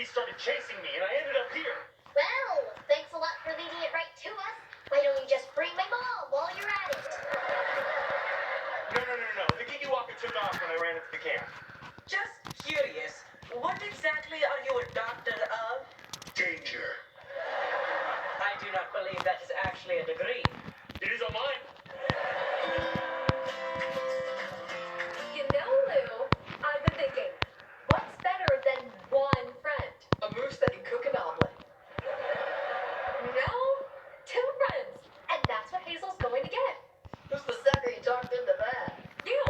started chasing me, and I ended up here. Well, thanks a lot for leading it right to us. Why don't you just bring my mom while you're at it? No. The Kikiwaka took off when I ran into the camp. Just curious, what exactly are you a doctor of? Danger. I do not believe that is actually a degree. It is on mine. You know, Lou, I've been thinking, what's better than one friend? A moose that can cook an omelet. No, two friends. And that's what Hazel's going to get. Who's the sucker you talked into that? You.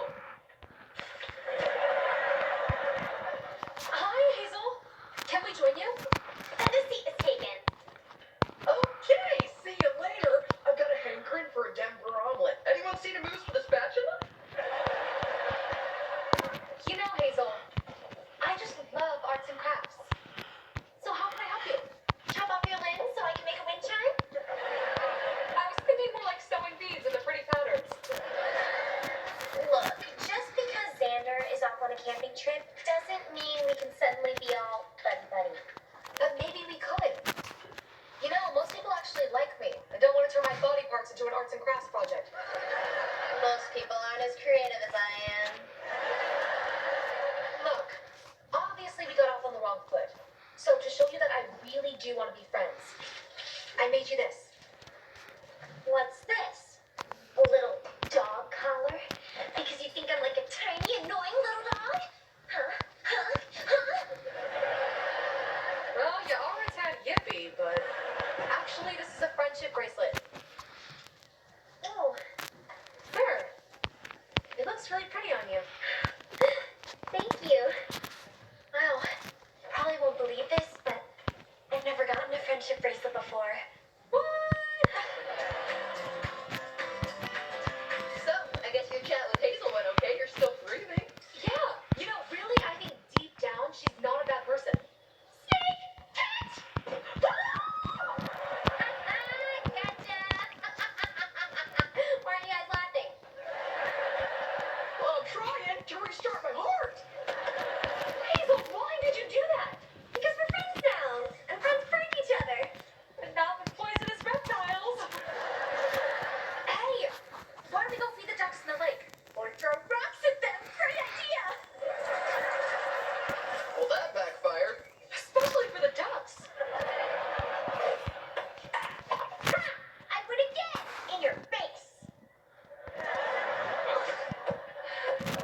Hi, Hazel. Can we join you? The seat is taken. Okay, see you later. I've got a hankering for a Denver omelet. Anyone seen a moose with a spatula? You know, Hazel, I just love arts and crafts. So how can I help you? Chop off your limbs so I can make a wind chime? I was thinking more like sewing beads into pretty patterns. Look, just because Xander is off on a camping trip doesn't mean we can suddenly be all buddy-buddy. But maybe we could. You know, most people actually like me. I don't want to turn my body parts into an arts and crafts project. Most people aren't as creative as I am. Look, obviously we got off on the wrong foot. So to show you that I really do want to be friends,